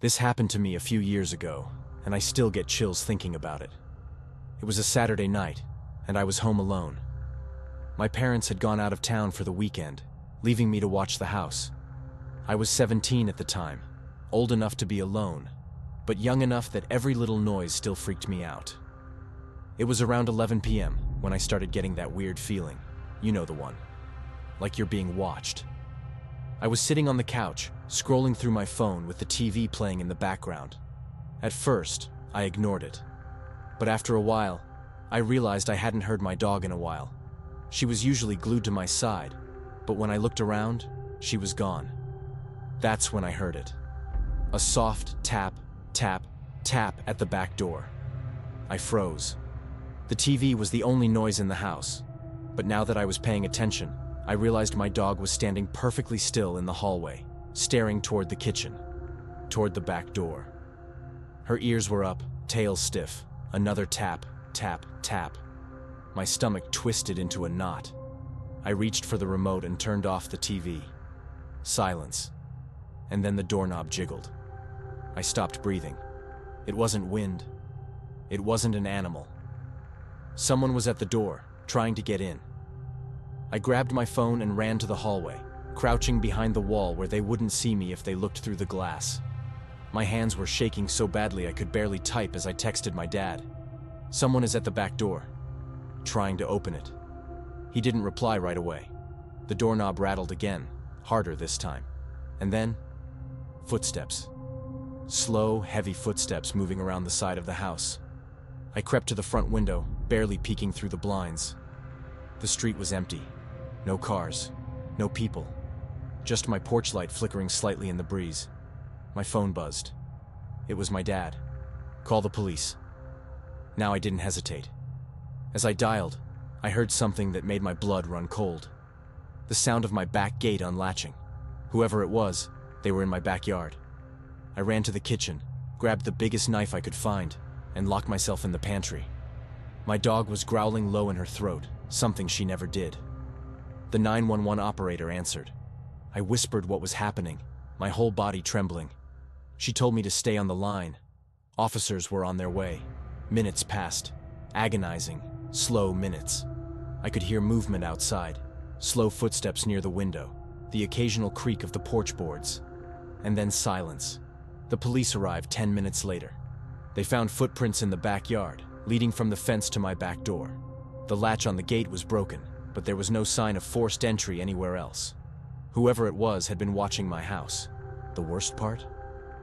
This happened to me a few years ago, and I still get chills thinking about it. It was a Saturday night, and I was home alone. My parents had gone out of town for the weekend, leaving me to watch the house. I was 17 at the time, old enough to be alone, but young enough that every little noise still freaked me out. It was around 11 p.m. when I started getting that weird feeling. You know the one. Like you're being watched. I was sitting on the couch, scrolling through my phone with the TV playing in the background. At first, I ignored it. But after a while, I realized I hadn't heard my dog in a while. She was usually glued to my side, but when I looked around, she was gone. That's when I heard it. A soft tap, tap, tap at the back door. I froze. The TV was the only noise in the house, but now that I was paying attention, I realized my dog was standing perfectly still in the hallway, staring toward the kitchen, toward the back door. Her ears were up, tail stiff. Another tap, tap, tap. My stomach twisted into a knot. I reached for the remote and turned off the TV. Silence. And then the doorknob jiggled. I stopped breathing. It wasn't wind. It wasn't an animal. Someone was at the door, trying to get in. I grabbed my phone and ran to the hallway, crouching behind the wall where they wouldn't see me if they looked through the glass. My hands were shaking so badly I could barely type as I texted my dad. Someone is at the back door, trying to open it. He didn't reply right away. The doorknob rattled again, harder this time. And then, footsteps. Slow, heavy footsteps moving around the side of the house. I crept to the front window, barely peeking through the blinds. The street was empty. No cars, no people. Just my porch light flickering slightly in the breeze. My phone buzzed. It was my dad. Call the police. Now I didn't hesitate. As I dialed, I heard something that made my blood run cold. The sound of my back gate unlatching. Whoever it was, they were in my backyard. I ran to the kitchen, grabbed the biggest knife I could find, and locked myself in the pantry. My dog was growling low in her throat, something she never did. The 911 operator answered. I whispered what was happening, my whole body trembling. She told me to stay on the line. Officers were on their way. Minutes passed. Agonizing, slow minutes. I could hear movement outside, slow footsteps near the window, the occasional creak of the porch boards. And then silence. The police arrived 10 minutes later. They found footprints in the backyard, leading from the fence to my back door. The latch on the gate was broken, but there was no sign of forced entry anywhere else. Whoever it was had been watching my house. The worst part?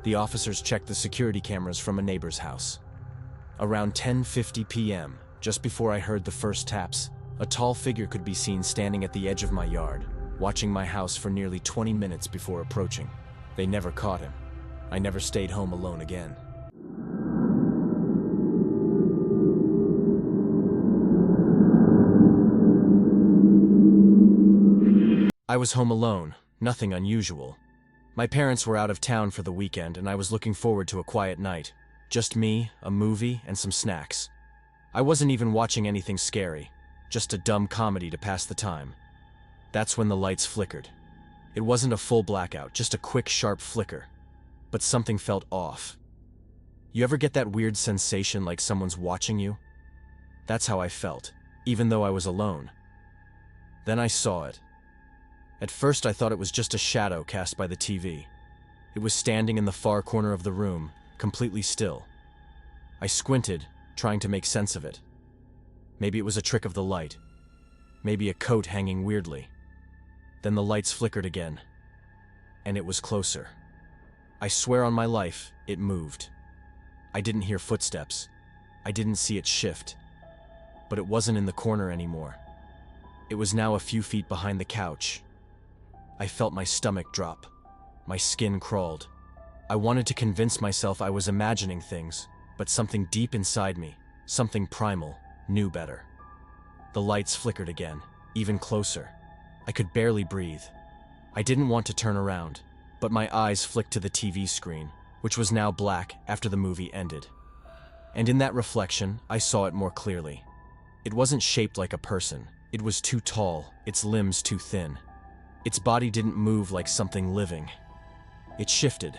The officers checked the security cameras from a neighbor's house. Around 10:50 p.m., just before I heard the first taps, a tall figure could be seen standing at the edge of my yard, watching my house for nearly 20 minutes before approaching. They never caught him. I never stayed home alone again. I was home alone, nothing unusual. My parents were out of town for the weekend and I was looking forward to a quiet night. Just me, a movie, and some snacks. I wasn't even watching anything scary, just a dumb comedy to pass the time. That's when the lights flickered. It wasn't a full blackout, just a quick, sharp flicker. But something felt off. You ever get that weird sensation like someone's watching you? That's how I felt, even though I was alone. Then I saw it. At first I thought it was just a shadow cast by the TV. It was standing in the far corner of the room, completely still. I squinted, trying to make sense of it. Maybe it was a trick of the light. Maybe a coat hanging weirdly. Then the lights flickered again. And it was closer. I swear on my life, it moved. I didn't hear footsteps. I didn't see it shift. But it wasn't in the corner anymore. It was now a few feet behind the couch. I felt my stomach drop. My skin crawled. I wanted to convince myself I was imagining things, but something deep inside me, something primal, knew better. The lights flickered again, even closer. I could barely breathe. I didn't want to turn around, but my eyes flicked to the TV screen, which was now black after the movie ended. And in that reflection, I saw it more clearly. It wasn't shaped like a person. It was too tall, its limbs too thin. Its body didn't move like something living. It shifted,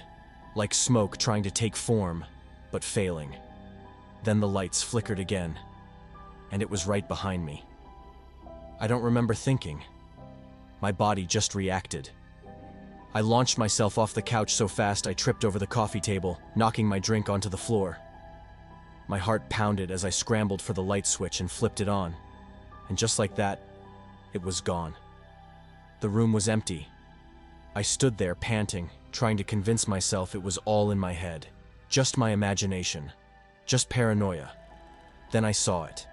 like smoke trying to take form, but failing. Then the lights flickered again, and it was right behind me. I don't remember thinking. My body just reacted. I launched myself off the couch so fast I tripped over the coffee table, knocking my drink onto the floor. My heart pounded as I scrambled for the light switch and flipped it on, and just like that, it was gone. The room was empty. I stood there panting, trying to convince myself it was all in my head. Just my imagination. Just paranoia. Then I saw it.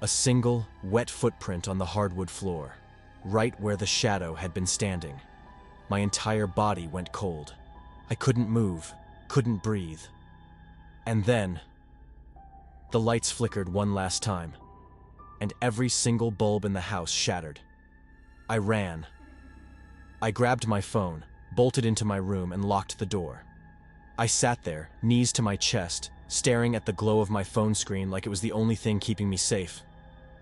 A single, wet footprint on the hardwood floor, right where the shadow had been standing. My entire body went cold. I couldn't move, couldn't breathe. And then, the lights flickered one last time, and every single bulb in the house shattered. I ran. I grabbed my phone, bolted into my room, and locked the door. I sat there, knees to my chest, staring at the glow of my phone screen like it was the only thing keeping me safe.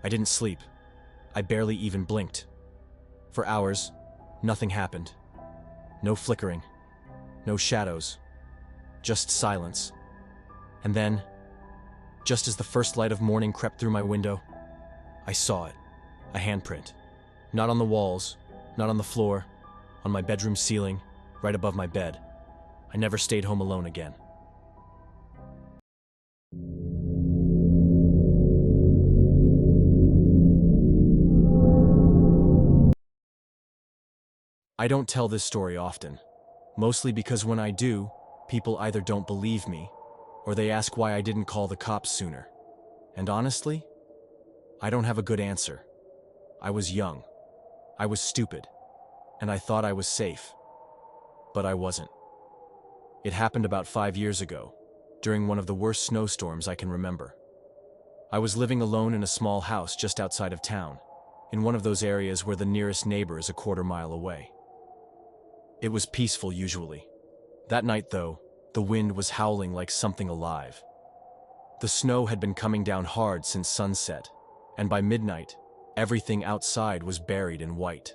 I didn't sleep. I barely even blinked. For hours, nothing happened. No flickering. No shadows. Just silence. And then, just as the first light of morning crept through my window, I saw it. A handprint. Not on the walls, not on the floor, on my bedroom ceiling, right above my bed. I never stayed home alone again. I don't tell this story often, mostly because when I do, people either don't believe me, or they ask why I didn't call the cops sooner. And honestly, I don't have a good answer. I was young. I was stupid. And I thought I was safe. But I wasn't. It happened about 5 years ago, during one of the worst snowstorms I can remember. I was living alone in a small house just outside of town, in one of those areas where the nearest neighbor is a quarter-mile away. It was peaceful usually. That night, though, the wind was howling like something alive. The snow had been coming down hard since sunset, and by midnight, everything outside was buried in white.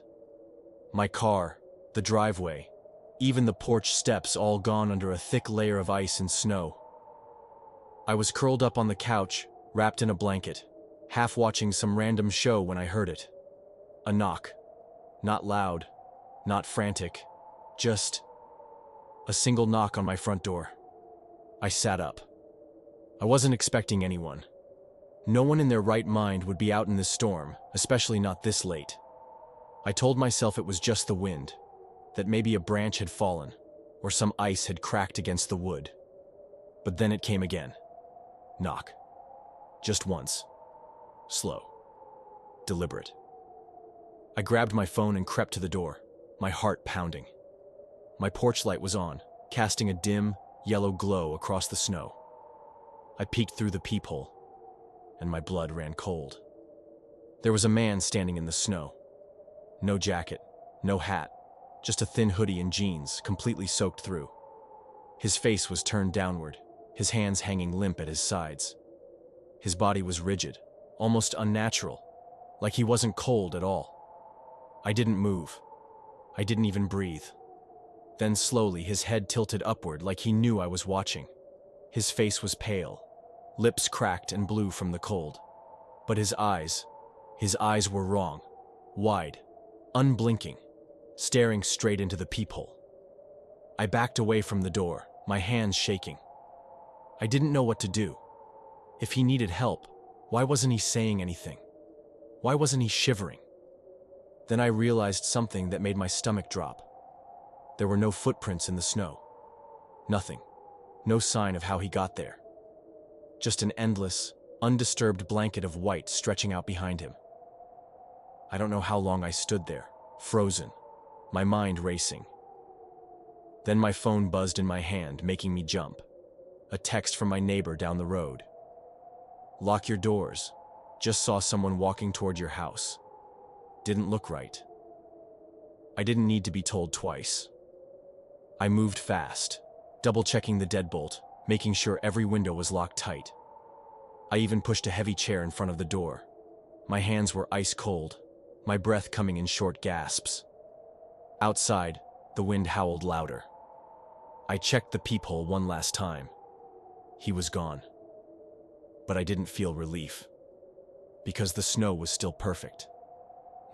My car, the driveway, even the porch steps all gone under a thick layer of ice and snow. I was curled up on the couch, wrapped in a blanket, half watching some random show when I heard it. A knock. Not loud, not frantic, just a single knock on my front door. I sat up. I wasn't expecting anyone. No one in their right mind would be out in this storm, especially not this late. I told myself it was just the wind, that maybe a branch had fallen, or some ice had cracked against the wood. But then it came again. Knock. Just once. Slow. Deliberate. I grabbed my phone and crept to the door, my heart pounding. My porch light was on, casting a dim, yellow glow across the snow. I peeked through the peephole, and my blood ran cold. There was a man standing in the snow. No jacket, no hat, just a thin hoodie and jeans, completely soaked through. His face was turned downward, his hands hanging limp at his sides. His body was rigid, almost unnatural, like he wasn't cold at all. I didn't move. I didn't even breathe. Then slowly his head tilted upward like he knew I was watching. His face was pale, lips cracked and blue from the cold. But his eyes were wrong, wide, unblinking, staring straight into the peephole. I backed away from the door, my hands shaking. I didn't know what to do. If he needed help, why wasn't he saying anything? Why wasn't he shivering? Then I realized something that made my stomach drop. There were no footprints in the snow. Nothing. No sign of how he got there. Just an endless, undisturbed blanket of white stretching out behind him. I don't know how long I stood there, frozen, my mind racing. Then my phone buzzed in my hand, making me jump. A text from my neighbor down the road. Lock your doors. Just saw someone walking toward your house. Didn't look right. I didn't need to be told twice. I moved fast, double-checking the deadbolt, making sure every window was locked tight. I even pushed a heavy chair in front of the door. My hands were ice cold, my breath coming in short gasps. Outside, the wind howled louder. I checked the peephole one last time. He was gone. But I didn't feel relief, because the snow was still perfect.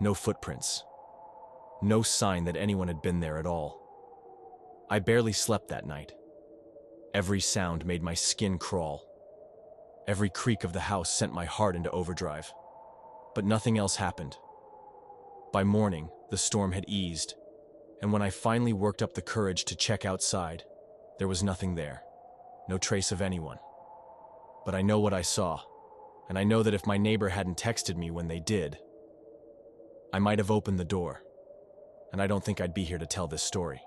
No footprints. No sign that anyone had been there at all. I barely slept that night. Every sound made my skin crawl. Every creak of the house sent my heart into overdrive. But nothing else happened. By morning, the storm had eased, and when I finally worked up the courage to check outside, there was nothing there. No trace of anyone. But I know what I saw, and I know that if my neighbor hadn't texted me when they did, I might have opened the door, and I don't think I'd be here to tell this story.